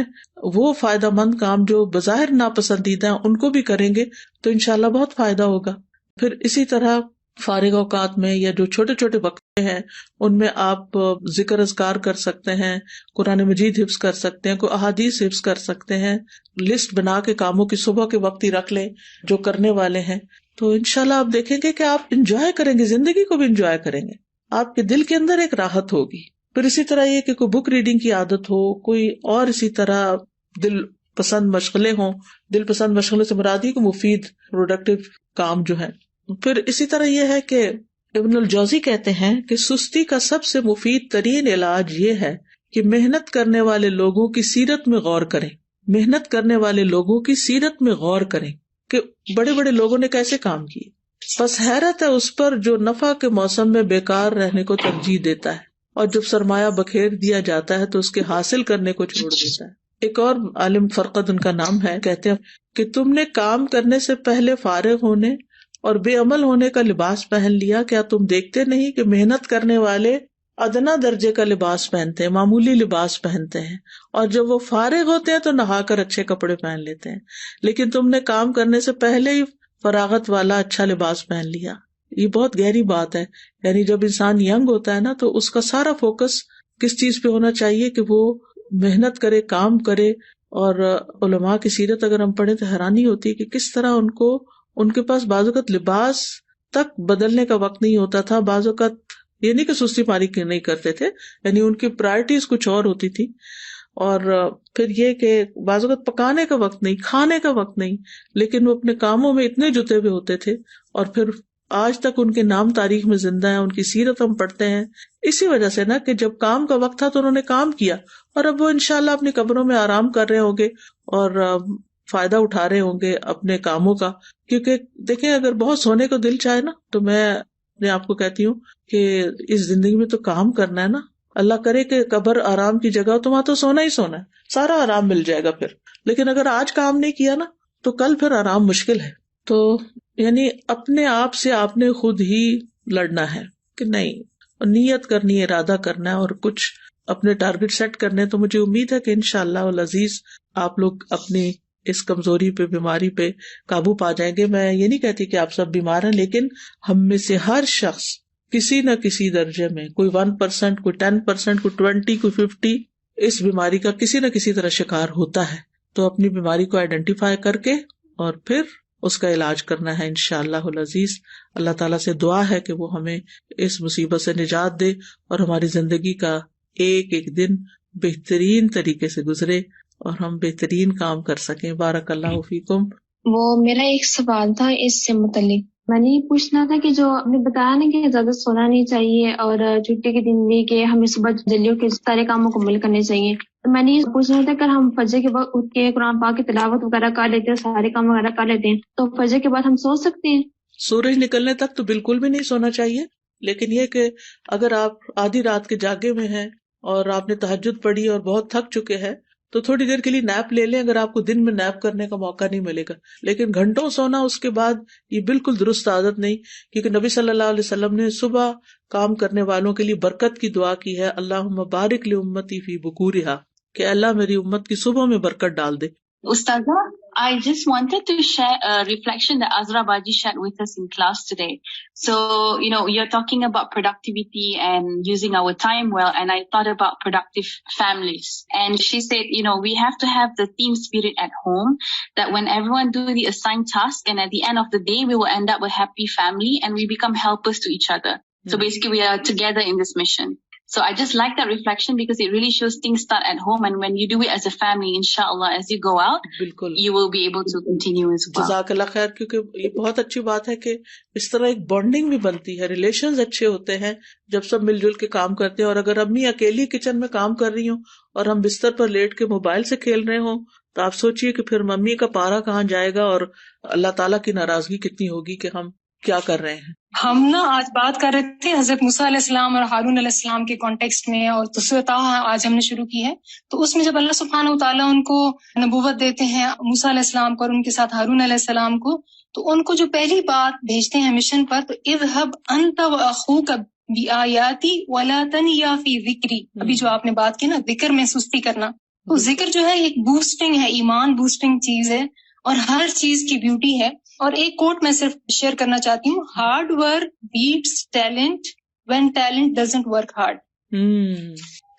وہ فائدہ مند کام جو بظاہر ناپسندیدہ ہیں ان کو بھی کریں گے تو انشاءاللہ بہت فائدہ ہوگا۔ پھر اسی طرح فارغ اوقات میں یا جو چھوٹے چھوٹے وقت ہیں ان میں آپ ذکر اذکار کر سکتے ہیں، قرآن مجید حفظ کر سکتے ہیں، کوئی احادیث حفظ کر سکتے ہیں، لسٹ بنا کے کاموں کی صبح کے وقت ہی رکھ لیں جو کرنے والے ہیں، تو انشاءاللہ آپ دیکھیں گے کہ آپ انجوائے کریں گے، زندگی کو بھی انجوائے کریں گے، آپ کے دل کے اندر ایک راحت ہوگی۔ پھر اسی طرح یہ کہ کوئی بک ریڈنگ کی عادت ہو، کوئی اور اسی طرح دل پسند مشغلیں ہوں، دل پسند مشغلے سے مراد ہی کو مفید پروڈکٹیو کام جو ہے۔ پھر اسی طرح یہ ہے کہ ابن الجوزی کہتے ہیں کہ سستی کا سب سے مفید ترین علاج یہ ہے کہ محنت کرنے والے لوگوں کی سیرت میں غور کریں، محنت کرنے والے لوگوں کی سیرت میں غور کریں کہ بڑے بڑے لوگوں نے کیسے کام کیے، بس حیرت ہے اس پر جو نفع کے موسم میں بیکار رہنے کو ترجیح دیتا ہے اور جب سرمایہ بکھیر دیا جاتا ہے تو اس کے حاصل کرنے کو چھوڑ دیتا ہے۔ ایک اور عالم فرقد ان کا نام ہے، کہتے ہیں کہ تم نے کام کرنے سے پہلے فارغ ہونے اور بے عمل ہونے کا لباس پہن لیا، کیا تم دیکھتے نہیں کہ محنت کرنے والے ادنا درجے کا لباس پہنتے ہیں، معمولی لباس پہنتے ہیں، اور جب وہ فارغ ہوتے ہیں تو نہا کر اچھے کپڑے پہن لیتے ہیں، لیکن تم نے کام کرنے سے پہلے ہی فراغت والا اچھا لباس پہن لیا۔ یہ بہت گہری بات ہے، یعنی جب انسان ینگ ہوتا ہے نا تو اس کا سارا فوکس کس چیز پہ ہونا چاہیے کہ وہ محنت کرے، کام کرے۔ اور علماء کی سیرت اگر ہم پڑھیں تو حیرانی ہوتی ہے کہ کس طرح ان کے پاس بعض اوقات لباس تک بدلنے کا وقت نہیں ہوتا تھا، بعض اوقات یہ نہیں کہ سستی پاری نہیں کرتے تھے، یعنی ان کی پرائرٹیز کچھ اور ہوتی تھی، اور پھر یہ کہ بعض اوقات پکانے کا وقت نہیں، کھانے کا وقت نہیں، لیکن وہ اپنے کاموں میں اتنے جتے ہوئے ہوتے تھے، اور پھر آج تک ان کے نام تاریخ میں زندہ ہیں، ان کی سیرت ہم پڑھتے ہیں اسی وجہ سے نا کہ جب کام کا وقت تھا تو انہوں نے کام کیا، اور اب وہ انشاءاللہ اپنی قبروں میں آرام کر رہے ہوں گے اور فائدہ اٹھا رہے ہوں گے اپنے کاموں کا. کیونکہ دیکھیں اگر بہت سونے کو دل چاہے نا تو میں اپنے آپ کو کہتی ہوں کہ اس زندگی میں تو کام کرنا ہے نا. اللہ کرے کہ قبر آرام کی جگہ ہو تو وہاں تو سونا ہی سونا ہے، سارا آرام مل جائے گا پھر. لیکن اگر آج کام نہیں کیا نا تو کل پھر آرام مشکل ہے. تو یعنی اپنے آپ سے آپ نے خود ہی لڑنا ہے کہ نہیں، نیت کرنی ہے، ارادہ کرنا ہے اور کچھ اپنے ٹارگٹ سیٹ کرنے. تو مجھے امید ہے کہ انشاءاللہ العزیز آپ لوگ اپنی اس کمزوری پہ، بیماری پہ قابو پا جائیں گے. میں یہ نہیں کہتی کہ آپ سب بیمار ہیں، لیکن ہم میں سے ہر شخص کسی نہ کسی درجے میں، کوئی 1%، کوئی 10%، کوئی 20، کوئی 50 اس بیماری کا کسی نہ کسی طرح شکار ہوتا ہے. تو اپنی بیماری کو آئیڈینٹیفائی کر کے اور پھر اس کا علاج کرنا ہے انشاءاللہ العزیز. اللہ تعالیٰ سے دعا ہے کہ وہ ہمیں اس مصیبت سے نجات دے اور ہماری زندگی کا ایک ایک دن بہترین طریقے سے گزرے اور ہم بہترین کام کر سکیں. بارک اللہ فیکم. وہ میرا ایک سوال تھا اس سے متعلق، میں نے یہ پوچھنا تھا کہ جو آپ نے بتایا نا کہ زیادہ سونا نہیں چاہیے اور چھٹی کے دن بھی کہ ہمیں صبح جلدی اٹھ کے سارے کام مکمل کرنے چاہیے، تو میں نے یہ پوچھنا تھا کہ ہم فجر کے وقت اٹھ کے قرآن پاک کی تلاوت وغیرہ کر لیتے ہیں، سارے کام وغیرہ کر لیتے ہیں، تو فجر کے بعد ہم سو سکتے ہیں؟ سورج نکلنے تک تو بالکل بھی نہیں سونا چاہیے، لیکن یہ کہ اگر آپ آدھی رات کے جاگے میں ہیں اور آپ نے تہجد پڑھی اور بہت تھک چکے ہیں تو تھوڑی دیر کے لیے نیپ لے لیں، اگر آپ کو دن میں نیپ کرنے کا موقع نہیں ملے گا. لیکن گھنٹوں سونا اس کے بعد یہ بالکل درست عادت نہیں، کیونکہ نبی صلی اللہ علیہ وسلم نے صبح کام کرنے والوں کے لیے برکت کی دعا کی ہے، اللہم بارک لامتی فی بکورہا، کہ اللہ میری امت کی صبح میں برکت ڈال دے. Ustaza, I just wanted to share a reflection that Azra Baji shared with us in class today. So, you're talking about productivity and using our time well, and I thought about productive families. And she said, we have to have the team spirit at home, that when everyone do the assigned task, and at the end of the day, we will end up a happy family and we become helpers to each other. So basically, we are together in this mission. So I just like that reflection because it really shows things start at home, and when you do it as a family, inshallah, as you go out, بالکل you will be able to continue as well. جزاک اللہ خیر. کیونکہ یہ بہت اچھی بات ہے کہ اس طرح ایک بانڈنگ بھی بنتی ہے، ریلیشنز اچھے ہوتے ہیں جب سب مل جل کے کام کرتے ہیں. اور اگر امی اکیلی کچن میں کام کر رہی ہوں اور ہم بستر پر لیٹ کے موبائل سے کھیل رہے ہوں تو آپ سوچئے کہ پھر ممی کا پارا کہاں جائے گا اور اللہ تعالیٰ کی ناراضگی کتنی ہوگی کہ ہم کیا کر رہے ہیں. ہم آج بات کر رہے تھے حضرت موسیٰ علیہ السلام اور ہارون علیہ السلام کے کانٹیکسٹ میں، اور سورۃ طٰہٰ آج ہم نے شروع کی ہے. تو اس میں جب اللہ سبحانہ وتعالیٰ ان کو نبوت دیتے ہیں، موسیٰ علیہ السلام کو اور ان کے ساتھ ہارون علیہ السلام کو، تو ان کو جو پہلی بات بھیجتے ہیں مشن پر، تو اذهب انت واخوک بآیاتی ولا تنیا فی ذکری. ابھی جو آپ نے بات کی نا ذکر میں سستی کرنا، تو ذکر جو ہے ایک بوسٹنگ ہے، ایمان بوسٹنگ چیز ہے اور ہر چیز کی بیوٹی ہے. اور ایک کوٹ میں صرف شیئر کرنا چاہتی ہوں، hard work beats talent when talent doesn't work hard.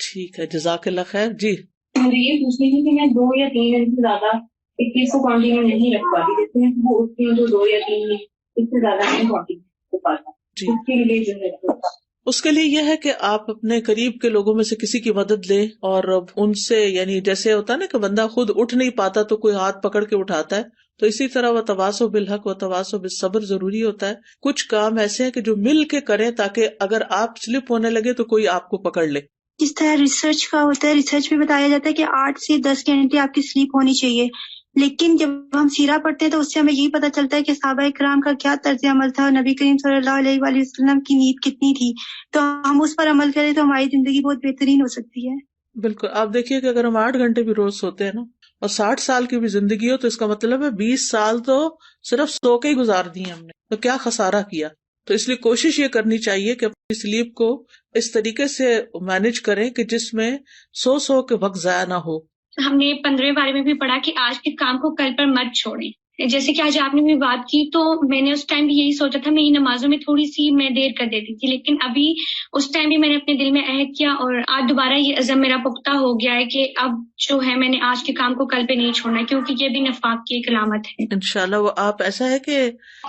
ٹھیک ہے، جزاک اللہ خیر. جی مجھے یہ پوچھنی تھی کہ میں 2 یا 3 دن سے زیادہ ایک چیز کو کنٹینیو نہیں رکھ پاتی، جیسے میں وہ اٹھتی ہوں تو 2 یا 3 دن اس سے زیادہ نہیں کنٹینیو کر پاتا. اس کے لیے جو ہے اس کے لیے یہ ہے کہ آپ اپنے قریب کے لوگوں میں سے کسی کی مدد لیں اور ان سے، یعنی جیسے ہوتا ہے نا کہ بندہ خود اٹھ نہیں پاتا تو کوئی ہاتھ پکڑ کے اٹھاتا ہے، تو اسی طرح وتواصوا بالحق وتواصوا بالصبر ضروری ہوتا ہے. کچھ کام ایسے ہیں کہ جو مل کے کریں تاکہ اگر آپ سلپ ہونے لگے تو کوئی آپ کو پکڑ لے. جس طرح ریسرچ کا ہوتا ہے، ریسرچ میں بتایا جاتا ہے کہ 8 سے 10 گھنٹے آپ کی سلیپ ہونی چاہیے، لیکن جب ہم سیرہ پڑھتے ہیں تو اس سے ہمیں یہی پتہ چلتا ہے کہ صحابہ کرام کا کیا طرز عمل تھا، نبی کریم صلی اللہ علیہ وآلہ وسلم کی نیند کتنی تھی. تو ہم اس پر عمل کریں تو ہماری زندگی بہت بہترین ہو سکتی ہے. بالکل. آپ دیکھیے کہ اگر ہم 8 گھنٹے بھی روز سوتے ہیں نا اور 60 سال کی بھی زندگی ہو تو اس کا مطلب ہے 20 سال تو صرف سو کے ہی گزار دیے ہم نے، تو کیا خسارہ کیا. تو اس لیے کوشش یہ کرنی چاہیے کہ اپنی سلیپ کو اس طریقے سے مینج کریں کہ جس میں سو کے وقت ضائع نہ ہو. ہم نے 15 بارے میں بھی پڑھا کہ آج کے کام کو کل پر مت چھوڑیں. جیسے کہ آج آپ نے بھی بات کی تو میں نے اس ٹائم بھی یہی سوچا تھا، میں یہ نمازوں میں تھوڑی سی میں دیر کر دیتی تھی، لیکن ابھی اس ٹائم بھی میں نے اپنے دل میں عہد کیا اور آج دوبارہ یہ عزم میرا پختہ ہو گیا ہے کہ اب جو ہے میں نے آج کے کام کو کل پہ نہیں چھوڑنا، کیونکہ یہ بھی نفاق کی ایک علامت ہے. انشاءاللہ وہ آپ ایسا ہے کہ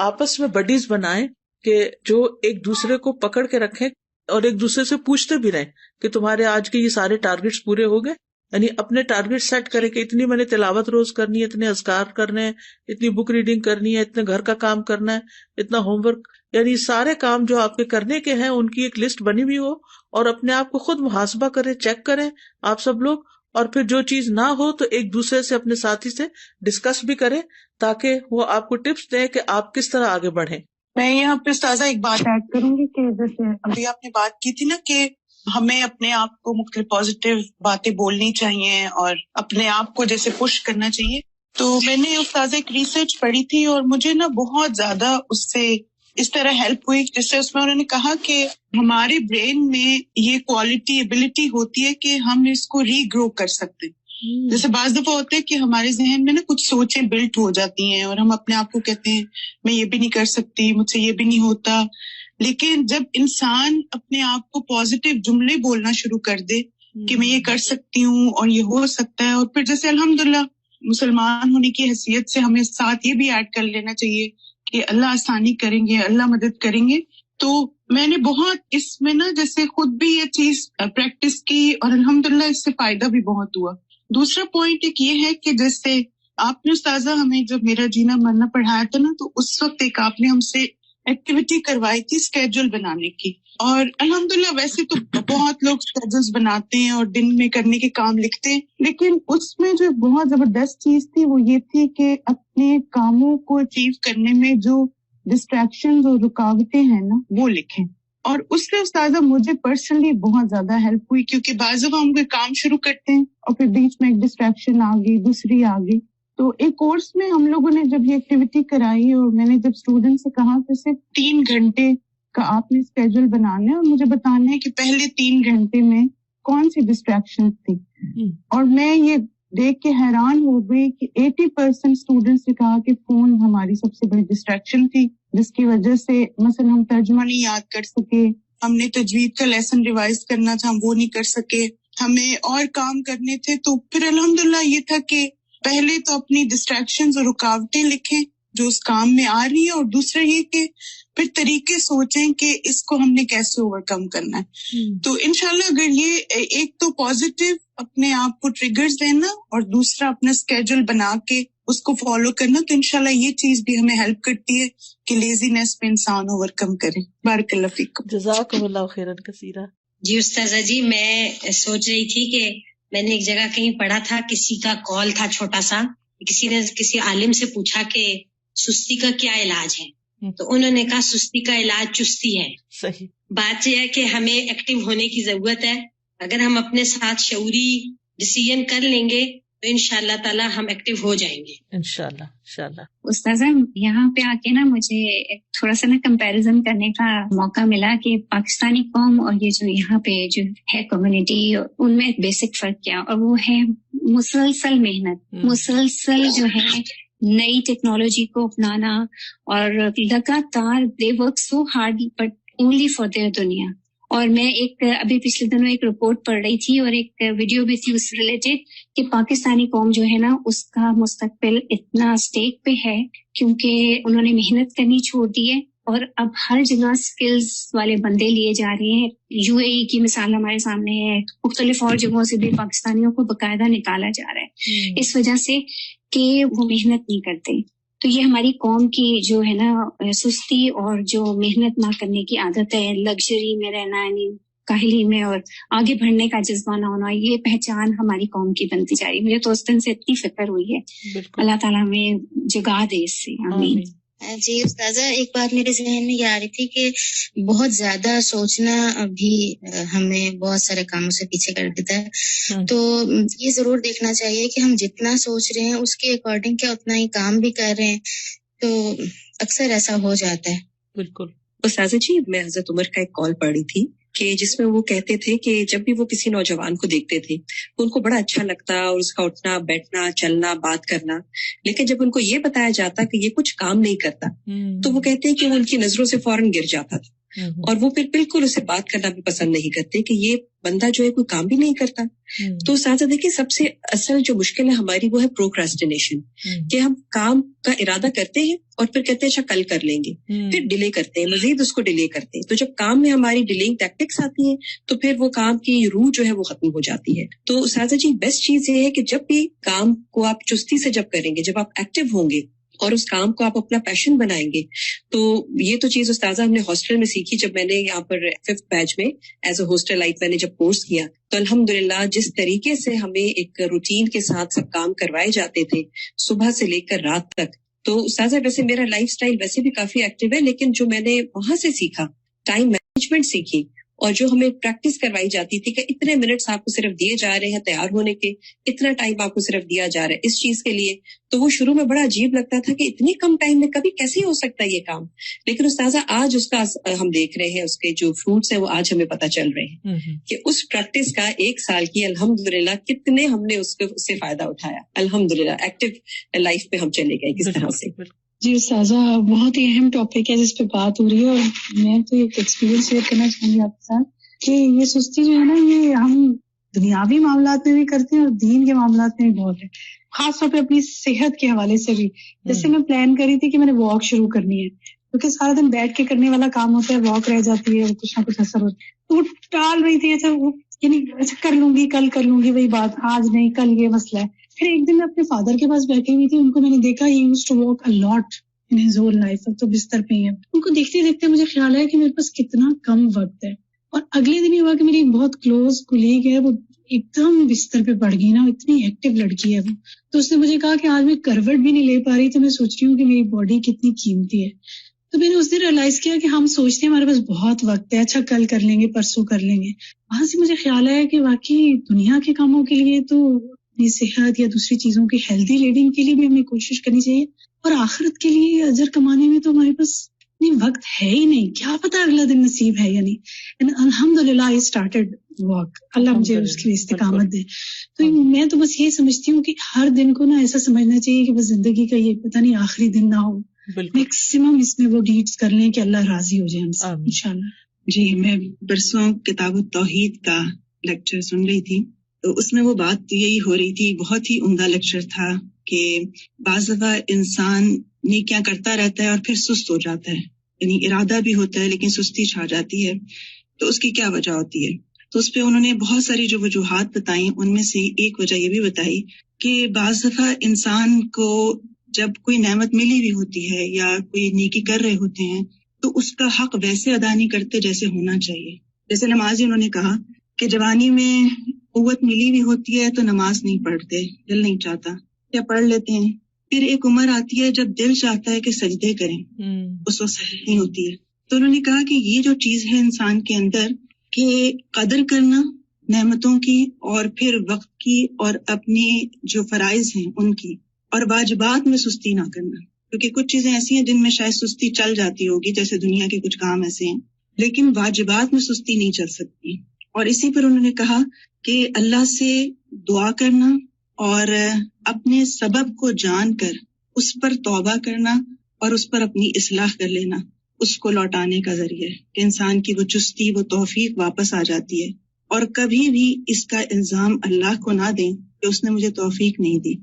آپس میں بڈیز بنائیں کہ جو ایک دوسرے کو پکڑ کے رکھیں اور ایک دوسرے سے پوچھتے بھی رہیں کہ تمہارے آج کے یہ سارے ٹارگٹس پورے ہو گئے. یعنی اپنے ٹارگیٹ سیٹ کرے کہ اتنی میں نے تلاوت روز کرنی ہے، اتنے اذکار کرنے ہیں، اتنی بک ریڈنگ کرنی ہے، اتنے گھر کا کام کرنا ہے، اتنا ہوم ورک، یعنی سارے کام جو آپ کے کرنے کے ہیں ان کی ایک لسٹ بنی ہوئی ہو، اور اپنے آپ کو خود محاسبہ کریں، چیک کریں آپ سب لوگ، اور پھر جو چیز نہ ہو تو ایک دوسرے سے اپنے ساتھی سے ڈسکس بھی کریں تاکہ وہ آپ کو ٹپس دیں کہ آپ کس طرح آگے بڑھیں. میں یہاں پہ استاذہ ایک بات ایڈ کروں گی کہ جیسے ابھی آپ نے بات کی تھی نا کہ ہمیں اپنے آپ کو مختلف پازیٹیو باتیں بولنی چاہیے اور اپنے آپ کو جیسے پش کرنا چاہیے. تو میں نے استاذہ ایک ریسرچ پڑھی تھی اور مجھے نا بہت زیادہ اس سے اس طرح ہیلپ ہوئی، جس سے اس میں انہوں نے کہا کہ ہمارے برین میں یہ کوالٹی ایبلٹی ہوتی ہے کہ ہم اس کو ری گرو کر سکتے ہیں. جیسے بعض دفعہ ہوتا ہے کہ ہمارے ذہن میں نا کچھ سوچیں بلٹ ہو جاتی ہیں اور ہم اپنے آپ کو کہتے ہیں میں یہ بھی نہیں کر سکتی، مجھ سے یہ بھی نہیں ہوتا. لیکن جب انسان اپنے آپ کو پازیٹیو جملے بولنا شروع کر دے کہ میں یہ کر سکتی ہوں اور یہ ہو سکتا ہے، اور پھر جیسے الحمدللہ مسلمان ہونے کی حیثیت سے ہمیں ساتھ یہ بھی ایڈ کر لینا چاہیے کہ اللہ آسانی کریں گے، اللہ مدد کریں گے. تو میں نے بہت اس میں نا جیسے خود بھی یہ چیز پریکٹس کی اور الحمدللہ اس سے فائدہ بھی بہت ہوا. دوسرا پوائنٹ ایک یہ ہے کہ جیسے آپ نے استاذہ ہمیں جب میرا جینا مرنا پڑھایا تھا نا تو اس وقت ایک آپ نے ہم سے ایکٹیویٹی کروائی تھی اسکیڈول بنانے کی، اور الحمدللہ ویسے تو بہت لوگ اسکیڈولز بناتے ہیں اور دن میں کرنے کے کام لکھتے ہیں، لیکن اس میں جو بہت زبردست چیز تھی وہ یہ تھی کہ اپنے کاموں کو اچیو کرنے میں جو ڈسٹریکشنز اور رکاوٹیں ہیں نا وہ لکھیں. اور اس سے استاذہ مجھے پرسنلی بہت زیادہ ہیلپ ہوئی، کیونکہ بعض دفعہ ہم کوئی کام شروع کرتے ہیں اور پھر بیچ میں ایک ڈسٹریکشن آ گئی، دوسری آ گئی. تو ایک کورس میں ہم لوگوں نے جب یہ ایکٹیویٹی کرائی اور میں نے جب اسٹوڈنٹ سے کہا کہ صرف 3 گھنٹے کا آپ نے اسکیڈول بنانا ہے اور مجھے بتانا ہے کہ پہلے 3 گھنٹے میں کون سی ڈسٹریکشن تھی، اور میں یہ دیکھ کے حیران ہو گئی کہ 80% اسٹوڈنٹس نے کہا کہ فون ہماری سب سے بڑی ڈسٹریکشن تھی، جس کی وجہ سے مثلا ہم ترجمہ نہیں یاد کر سکے، ہم نے تجوید کا لیسن ریوائز کرنا تھا ہم وہ نہیں کر سکے، ہمیں اور کام کرنے تھے. تو پھر الحمدللہ یہ تھا کہ پہلے تو اپنی ڈسٹریکشنز اور رکاوٹیں لکھیں جو اس کام میں آ رہی ہے، اور دوسرا یہ کہ پھر طریقے سوچیں کہ اس کو ہم نے کیسے اوور کم کرنا ہے. تو انشاءاللہ اگر یہ ایک تو پازیٹیو اپنے آپ کو ٹریگرز دینا اور دوسرا اپنا اسکیڈول بنا کے اس کو فالو کرنا، تو انشاءاللہ یہ چیز بھی ہمیں ہیلپ کرتی ہے کہ لیزینس پہ انسان اوور کم کرے. بارک اللہ فیکم. جزاکم اللہ خیرا کثیرا. جی استاذہ جی، میں سوچ رہی تھی کہ میں نے ایک جگہ کہیں پڑھا تھا، کسی کا کال تھا چھوٹا سا، کسی نے کسی عالم سے پوچھا کہ سستی کا کیا علاج ہے، تو انہوں نے کہا سستی کا علاج چستی ہے. صحیح بات یہ ہے کہ ہمیں ایکٹیو ہونے کی ضرورت ہے. اگر ہم اپنے ساتھ شعوری ڈیسیژن کر لیں گے تو انشاءاللہ تعالی ہم ایکٹیو ہو جائیں گے انشاءاللہ. استاذہ یہاں پہ آ کے نا مجھے تھوڑا سا نا کمپیریزن کرنے کا موقع ملا کہ پاکستانی قوم اور یہ جو یہاں پہ جو ہے کمیونٹی، ان میں بیسک فرق کیا، اور وہ ہے مسلسل محنت، مسلسل جو ہے نئی ٹیکنالوجی کو اپنانا، اور لگاتار they work so hard but only for their دنیا. اور میں ایک ابھی پچھلے دنوں ایک رپورٹ پڑھ رہی تھی اور ایک ویڈیو بھی تھی اس سے ریلیٹڈ کہ پاکستانی قوم جو ہے نا اس کا مستقبل اتنا اسٹیک پہ ہے کیونکہ انہوں نے محنت کرنی چھوڑ دی ہے، اور اب ہر جگہ سکلز والے بندے لیے جا رہے ہیں. UAE کی مثال ہمارے سامنے ہے، مختلف اور جگہوں سے بھی پاکستانیوں کو باقاعدہ نکالا جا رہا ہے اس وجہ سے کہ وہ محنت نہیں کرتے. تو یہ ہماری قوم کی جو ہے نا سستی اور جو محنت نہ کرنے کی عادت ہے، لگژری میں رہنا، یعنی کاہلی میں، اور آگے بڑھنے کا جذبہ نہ ہونا، یہ پہچان ہماری قوم کی بنتی جا رہی ہے. مجھے تو اس دن سے اتنی فکر ہوئی ہے. اللہ تعالیٰ ہمیں جگا دے اس سے، آمین. جی استاذہ، ایک بات میرے ذہن میں یہ آ رہی تھی کہ بہت زیادہ سوچنا بھی ہمیں بہت سارے کاموں سے پیچھے کر دیتا ہے. تو یہ ضرور دیکھنا چاہیے کہ ہم جتنا سوچ رہے ہیں اس کے اکارڈنگ کیا اتنا ہی کام بھی کر رہے ہیں. تو اکثر ایسا ہو جاتا ہے. بالکل. استاذہ جی، میں حضرت عمر کا ایک کال پڑھی تھی کہ جس میں وہ کہتے تھے کہ جب بھی وہ کسی نوجوان کو دیکھتے تھے تو ان کو بڑا اچھا لگتا اور اس کا اٹھنا بیٹھنا چلنا بات کرنا، لیکن جب ان کو یہ بتایا جاتا کہ یہ کچھ کام نہیں کرتا تو وہ کہتے ہیں کہ وہ ان کی نظروں سے فوراً گر جاتا تھا. اور وہ پھر بالکل اسے بات کرنا بھی پسند نہیں کرتے کہ یہ بندہ جو ہے کوئی کام بھی نہیں کرتا. تو ساتھ دیکھیے سب سے اصل جو مشکل ہے ہماری وہ ہے پروکراسٹینیشن, کہ ہم کام کا ارادہ کرتے ہیں اور پھر کہتے ہیں اچھا کل کر لیں گے, پھر ڈیلے کرتے ہیں, مزید اس کو ڈیلے کرتے ہیں. تو جب کام میں ہماری ڈیلینگ ٹیکٹکس آتی ہیں تو پھر وہ کام کی روح جو ہے وہ ختم ہو جاتی ہے. تو ساتھ جی بیسٹ چیز یہ ہے کہ جب بھی کام کو آپ چستی سے جب کریں گے, جب آپ ایکٹیو ہوں گے اور اس کام کو آپ اپنا پیشن بنائیں گے, تو یہ تو چیز استاذہ ہم نے ہاسٹل میں سیکھی. جب میں نے یہاں پر 5th بیچ میں ایز اے ہاسٹل لائف میں نے جب کورس کیا تو الحمدللہ جس طریقے سے ہمیں ایک روٹین کے ساتھ سب کام کروائے جاتے تھے صبح سے لے کر رات تک, تو استاذہ ویسے میرا لائف سٹائل ویسے بھی کافی ایکٹیو ہے, لیکن جو میں نے وہاں سے سیکھا ٹائم مینجمنٹ سیکھی, اور جو ہمیں پریکٹس کروائی جاتی تھی کہ اتنے منٹس آپ کو صرف دیے جا رہے ہیں تیار ہونے کے, اتنا ٹائم آپ کو صرف دیا جا رہا ہے اس چیز کے لیے, تو وہ شروع میں بڑا عجیب لگتا تھا کہ اتنی کم ٹائم میں کبھی کیسے ہو سکتا ہے یہ کام. لیکن استاذہ آج اس کا ہم دیکھ رہے ہیں, اس کے جو فروٹس ہیں وہ آج ہمیں پتہ چل رہے ہیں کہ اس پریکٹس کا 1 سال کی الحمدللہ کتنے ہم نے اس سے فائدہ اٹھایا. الحمدللہ ایکٹیو لائف پہ ہم چلے گئے کس طرح سے. جی استاذہ, بہت ہی اہم ٹاپک ہے جس پہ بات ہو رہی ہے, اور میں تو ایک ایکسپیرینس شیئر کرنا چاہوں گی آپ کے ساتھ کہ یہ سستی جو ہے نا, یہ ہم دنیاوی معاملات میں بھی کرتے ہیں اور دین کے معاملات میں بھی بہت ہے, خاص طور پہ اپنی صحت کے حوالے سے بھی. جیسے میں پلان کری تھی کہ میں نے واک شروع کرنی ہے, کیونکہ سارا دن بیٹھ کے کرنے والا کام ہوتا ہے, واک رہ جاتی ہے, کچھ نہ کچھ اثر ہوتا ہے, تو وہ ٹال رہی تھی. اچھا کر لوں گی, کل کر لوں گی, وہی بات, آج نہیں کل یہ مسئلہ ہے. پھر ایک دن میں اپنے فادر کے پاس بیٹھی ہوئی تھی, ان کو میں نے دیکھا ہی used to walk a lot in his whole life, اب تو بستر پہ ہی ہے. ان کو دیکھتے دیکھتے مجھے خیال آیا کہ میرے پاس کتنا کم وقت ہے. اور اگلے دن یہ ہوا کہ میری ایک بہت کلوز کولیگ ہے, وہ ایک دم بستر پہ پڑ گئی نا, اتنی ایکٹیو لڑکی ہے وہ, تو اس نے مجھے کہا کہ آج میں کروٹ بھی نہیں لے پا رہی, تو میں سوچ رہی ہوں کہ میری باڈی کتنی قیمتی ہے. تو میں نے اس دن ریئلائز کیا کہ ہم سوچتے ہیں ہمارے پاس بہت وقت ہے, اچھا کل کر لیں گے, پرسوں کر لیں گے. وہاں سے مجھے خیال آیا کہ واقعی دنیا کے کاموں کے لیے تو اپنی صحت یا دوسری چیزوں کی ہیلدی لیونگ کے لیے بھی ہمیں کوشش کرنی چاہیے, اور آخرت کے لیے اجر کمانے میں تو ہمارے پاس وقت ہے ہی نہیں, کیا پتا اگلا دن نصیب ہے یا نہیں. الحمدللہ I started walk, اللہ مجھے اس کی استقامت دے. تو میں تو بس یہ سمجھتی ہوں کہ ہر دن کو نا ایسا سمجھنا چاہیے کہ بس زندگی کا یہ پتہ نہیں آخری دن نہ ہو, میکسیمم اس میں وہ ڈیڈز کر لیں کہ اللہ راضی ہو جائے ہم سے انشاءاللہ. جی, میں پرسوں کتاب التوحید کا لیکچر سن رہی تھی, تو اس میں وہ بات یہی ہو رہی تھی, بہت ہی عمدہ لیکچر تھا کہ بعض دفعہ انسان نیکیاں کرتا رہتا ہے اور پھر سست ہو جاتا ہے, یعنی ارادہ بھی ہوتا ہے لیکن سستی چھا جاتی ہے, تو اس کی کیا وجہ ہوتی ہے. تو اس پہ انہوں نے بہت ساری جو وجوہات بتائیں, ان میں سے ایک وجہ یہ بھی بتائی کہ بعض دفعہ انسان کو جب کوئی نعمت ملی ہوئی ہوتی ہے یا کوئی نیکی کر رہے ہوتے ہیں تو اس کا حق ویسے ادا نہیں کرتے جیسے ہونا چاہیے. جیسے نمازی انہوں نے کہا کہ جوانی میں قوت ملی ہوئی ہوتی ہے تو نماز نہیں پڑھتے, دل نہیں چاہتا, یا پڑھ لیتے ہیں. پھر ایک عمر آتی ہے جب دل چاہتا ہے کہ سجدے کریں, اس وقت سجدے نہیں ہوتی ہے. تو انہوں نے کہا کہ یہ جو چیز ہے انسان کے اندر کہ قدر کرنا نعمتوں کی, اور پھر وقت کی, اور اپنے جو فرائض ہیں ان کی, اور واجبات میں سستی نہ کرنا, کیونکہ کچھ چیزیں ایسی ہیں جن میں شاید سستی چل جاتی ہوگی, جیسے دنیا کے کچھ کام ایسے ہیں, لیکن واجبات میں سستی نہیں چل سکتی. اور اسی پر انہوں نے کہا کہ اللہ سے دعا کرنا اور اپنے سبب کو جان کر اس پر توبہ کرنا اور اس پر اپنی اصلاح کر لینا, اس کو لوٹانے کا ذریعہ ہے کہ انسان کی وہ چستی, وہ توفیق واپس آ جاتی ہے. اور کبھی بھی اس کا الزام اللہ کو نہ دیں کہ اس نے مجھے توفیق نہیں دی,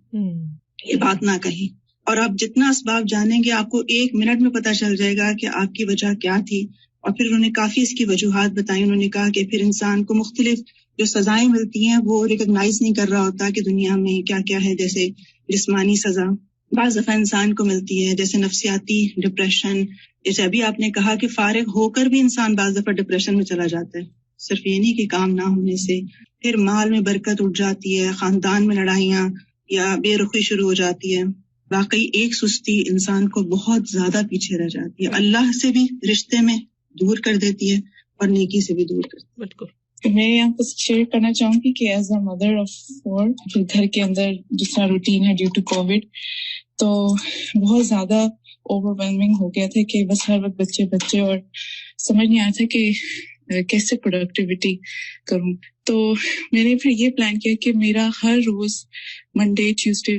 یہ بات نہ کہیں. اور آپ جتنا اسباب جانیں گے آپ کو 1 منٹ میں پتہ چل جائے گا کہ آپ کی وجہ کیا تھی. اور پھر انہوں نے کافی اس کی وجوہات بتائی. انہوں نے کہا کہ پھر انسان کو مختلف جو سزائیں ملتی ہیں وہ ریکگنائز نہیں کر رہا ہوتا کہ دنیا میں کیا کیا ہے. جیسے جسمانی سزا بعض دفعہ انسان کو ملتی ہے, جیسے نفسیاتی ڈپریشن. جیسے ابھی آپ نے کہا کہ فارغ ہو کر بھی انسان بعض دفعہ ڈپریشن میں چلا جاتا ہے, صرف یہ نہیں کہ کام نہ ہونے سے. پھر مال میں برکت اٹھ جاتی ہے, خاندان میں لڑائیاں یا بے رخی شروع ہو جاتی ہے. واقعی ایک سستی انسان کو بہت زیادہ پیچھے رہ جاتی ہے, اللہ سے بھی رشتے میں دور کر دیتی ہے اور نیکی سے بھی دور کرتی ہے. بالکل. میں یہاں پر شیئر کرنا چاہوں گی کہ ایز اے مدر آف 4 پھر گھر کے اندر جس طرح روٹین ہے ڈیو ٹو کووڈ, تو بہت زیادہ اوور ویلمنگ ہو گیا تھا کہ بس ہر وقت بچے اور سمجھ نہیں آیا تھا کہ کیسے پروڈکٹیوٹی کروں. تو میں نے پھر یہ پلان کیا کہ میرا ہر روز منڈے ٹیوزڈے